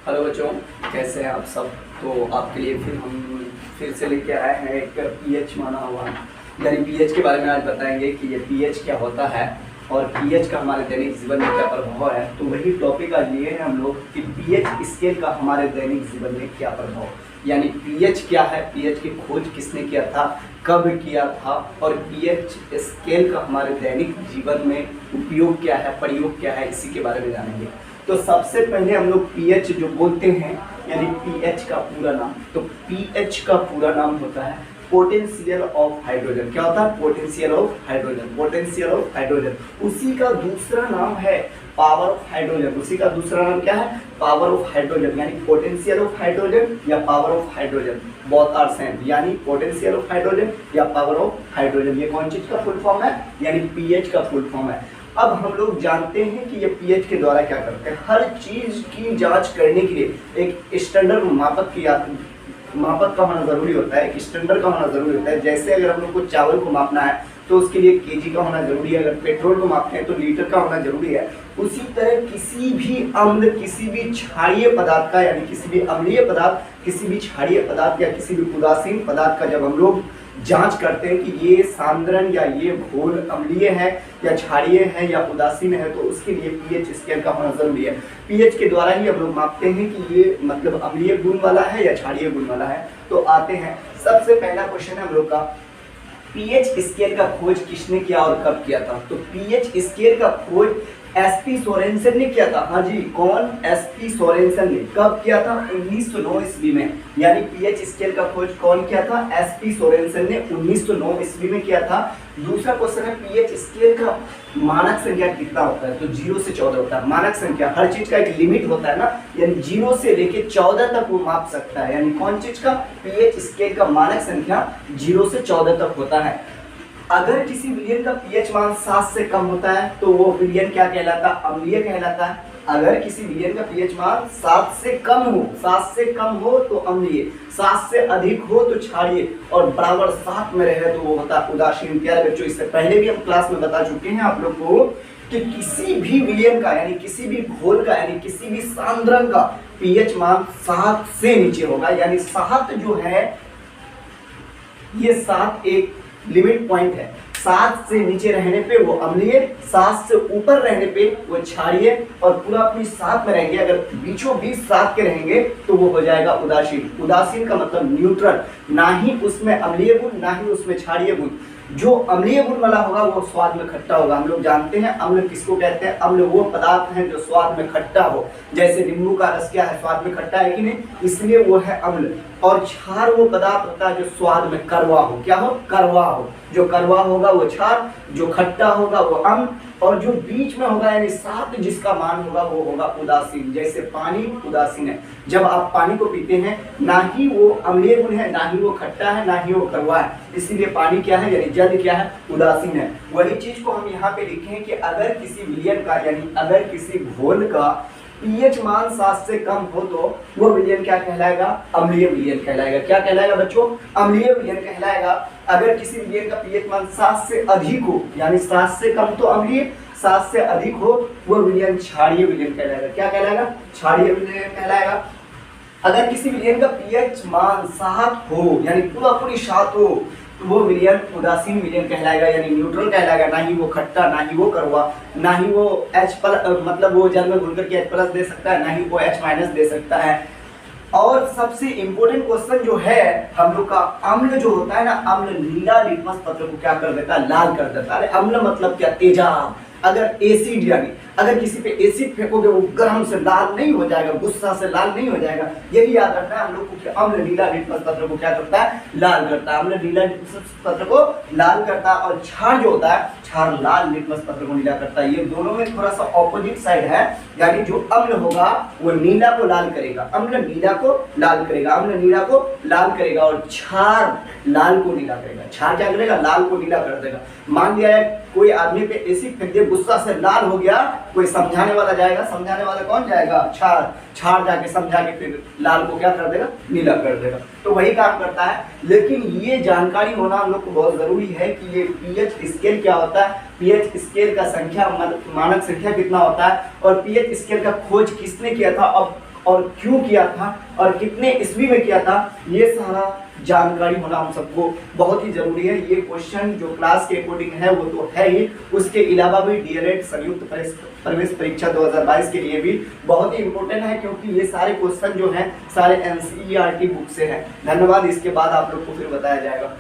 Hello बच्चों, कैसे हैं आप सब। तो आपके लिए फिर से लेके आए हैं एक पीएच माना हुआ, यानी पीएच के बारे में आज बताएंगे कि ये पीएच क्या होता है और पीएच का हमारे दैनिक जीवन में क्या प्रभाव है। तो वही टॉपिक आज लिए हैं हम लोग कि पीएच स्केल का हमारे दैनिक जीवन में क्या प्रभाव, यानी पीएच क्या है, पीएच की खोज किसने किया था, कब किया था और पीएच स्केल का हमारे दैनिक जीवन में उपयोग क्या है, प्रयोग क्या है, इसी के बारे में जानेंगे। तो सबसे पहले हम लोग पीएच जो बोलते हैं, यानी पीएच का पूरा नाम, तो पीएच का पूरा नाम होता है पोटेंशियल ऑफ हाइड्रोजन। क्या होता है? Potential of hydrogen, potential of hydrogen. उसी का दूसरा नाम है पावर ऑफ हाइड्रोजन। उसी का दूसरा नाम क्या है? पावर ऑफ हाइड्रोजन, यानी पोटेंशियल ऑफ हाइड्रोजन या power of hydrogen, both are same, यानी पोटेंशियल ऑफ हाइड्रोजन या पावर ऑफ हाइड्रोजन। ये कौन चीज का फुल फॉर्म है? यानी पीएच का फुल फॉर्म है। अब हम लोग जानते हैं कि ये पीएच के द्वारा क्या करते हैं। हर चीज की जांच करने के लिए एक स्टैंडर्ड मापक का होना जरूरी होता है, एक स्टैंडर्ड का होना जरूरी होता है। जैसे अगर हम लोग को चावल को मापना है तो उसके लिए केजी का होना जरूरी है, अगर पेट्रोल को मापते हैं तो लीटर का होना जरूरी है। उसी तरह किसी भी अम्ल, किसी भी क्षारीय पदार्थ का, यानी किसी भी अम्लीय पदार्थ, किसी भी क्षारीय पदार्थ या किसी भी उदासीन पदार्थ का जब हम लोग जांच करते हैं कि ये सांद्रण या ये घोल अम्लीय है या क्षारीय है या उदासीन है, तो उसके लिए पीएच स्केल का होना जरूरी है। पीएच के द्वारा ही हम लोग मापते हैं कि ये मतलब अम्लीय गुण वाला है या क्षारीय गुण वाला है। तो आते हैं, सबसे पहला क्वेश्चन है हम लोग का, पीएच स्केल का खोज किसने किया और कब किया था। तो पीएच स्केल का खोज एसपी सोरेनसन ने किया था। हाँ जी, कौन? एसपी सोरेनसन ने। कब किया था? 1909 ईस्वी में। यानी पीएच स्केल का खोज कौन किया था? एसपी सोरेनसन ने 1909 ईस्वी में किया था। दूसरा क्वेश्चन है, पीएच स्केल का मानक संख्या कितना होता है। तो 0 से 14 होता है मानक संख्या। हर चीज का एक लिमिट होता है ना, यानी 0 से लेके 14 तक वो माप सकता है। यानी कौन चीज का? पीएच स्केल का मानक संख्या 0 से 14 तक होता है। अगर किसी विलयन का पीएच मान 7 से कम होता है तो वो विलयन क्या कहलाता है? अम्लीय कहलाता है। अगर किसी विलयन का पीएच मान 7 से कम हो, 7 से कम हो तो अम्लीय, 7 से अधिक हो तो क्षारीय और बराबर 7 में रहे तो वो होता है उदासीन। प्यारे बच्चों, इससे पहले भी हम क्लास में बता चुके हैं आप लोग को कि किसी भी विलयन का, यानी किसी भी घोल का, यानी किसी भी सांद्रण का पीएच मान 7 से नीचे होगा। यानी 7 जो है, ये 7 एक लिमिट पॉइंट है। 7 से नीचे रहने पे वो अम्लीय, 7 से ऊपर रहने पे वो क्षारीय और पूरा अपनी 7 में रहेंगे। अगर बीचों बीच 7 के रहेंगे तो वो हो जाएगा उदासीन। उदासीन का मतलब न्यूट्रल, ना ही उसमें अम्लीय गुण ना ही उसमें क्षारीय गुण। जो अम्लीय गुण वाला होगा वो स्वाद में खट्टा होगा। हम लोग जानते हैं अम्ल किसको कहते हैं। अम्ल वो पदार्थ हैं जो स्वाद में खट्टा हो। जैसे नींबू का रस क्या है? स्वाद में खट्टा है कि नहीं, इसलिए वो है अम्ल। और क्षार वो पदार्थ होता है जो स्वाद में कड़वा हो। क्या हो? कड़वा हो। जो कड़वा होगा वो क्षार, जो खट्टा होगा वो अम्ल, और जो बीच में होगा यानी 7 जिसका मान होगा वो होगा उदासीन। जैसे पानी उदासीन है, जब आप पानी को पीते हैं ना ही वो अम्लीय गुण है, ना ही वो खट्टा है, ना ही वो कड़वा है, इसीलिए पानी क्या है, यानी जल क्या है? उदासीन है। वही चीज को हम यहाँ पे लिखे हैं कि अगर किसी विलयन का, यानी अगर किसी घोल का पीएच मान 7 से कम हो तो वो विलयन क्या कहलाएगा? अम्लीय विलयन कहलाएगा। क्या कहलाएगा बच्चों? अम्लीय विलयन कहलाएगा। अगर किसी विलयन का पीएच मान 7 से अधिक हो, यानी 7 से कम तो अम्लीय, 7 से अधिक हो वो विलयन क्षारीय विलयन कहलाएगा। क्या कहलाएगा? क्षारीय विलयन कहलाएगा। अगर किसी विलयन का पीएच मान 7 हो, यानी पूरा पूरी 7 हो, तो वो विलयन उदासीन विलयन कहलाएगा, यानी न्यूट्रल कहलाएगा। ना ही वो खट्टा, ना ही वो कड़वा, ना ही वो H+ मतलब वो जल में घुलकर के H+ दे सकता है, ना ही वो H- दे सकता है। और सबसे इंपॉर्टेंट क्वेश्चन जो है हम लोग का, अम्ल जो होता है ना, अम्ल नीला लिटमस पत्र को क्या कर देता है? लाल कर देता है। अरे अम्ल मतलब क्या? तेजाब। अगर एसिड, यानी अगर किसी पे एसिड फेंकोगे वो गर्म से लाल नहीं हो जाएगा, गुस्सा से लाल नहीं हो जाएगा। यही याद रखना है हम लोग को कि अम्ल नीला लिटमस पत्र को क्या करता है? लाल करता है। अम्ल नीला लिटमस पत्र को लाल करता है और क्षार जो होता है, क्षार लाल लिटमस पत्र को नीला करता है। ये दोनों में थोड़ा सा ऑपोजिट साइड है, यानी जो अम्ल होगा वो नीला को लाल करेगा, अम्ल नीला को लाल करेगा, अम्ल नीला को लाल करेगा और क्षार लाल को नीला करेगा। क्षार क्या करेगा? लाल को नीला कर देगा। मान लिया है कोई आदमी पे एसिड फेंक दे, गुस्सा से लाल हो गया, कोई समझाने वाला जाएगा, समझाने वाला कौन जाएगा? क्षार। क्षार जाके समझा के फिर लाल को क्या कर देगा? नीला कर देगा। तो वही काम करता है। लेकिन ये जानकारी होना हम लोग को बहुत जरूरी है कि ये पीएच स्केल क्या होता है, पीएच स्केल का संख्या मानक संख्या कितना होता है और पीएच स्केल का खोज किसने किया था। अब और क्यों किया था और कितने ईस्वी में किया था, ये सारा जानकारी होना हम सबको बहुत ही जरूरी है। ये क्वेश्चन जो क्लास के अकॉर्डिंग है वो तो है ही, उसके अलावा भी डीएलएड संयुक्त प्रवेश परीक्षा 2022 के लिए भी बहुत ही इंपॉर्टेंट है, क्योंकि ये सारे क्वेश्चन जो हैं सारे एनसीईआरटी बुक से हैं। धन्यवाद। इसके बाद आप लोग को फिर बताया जाएगा।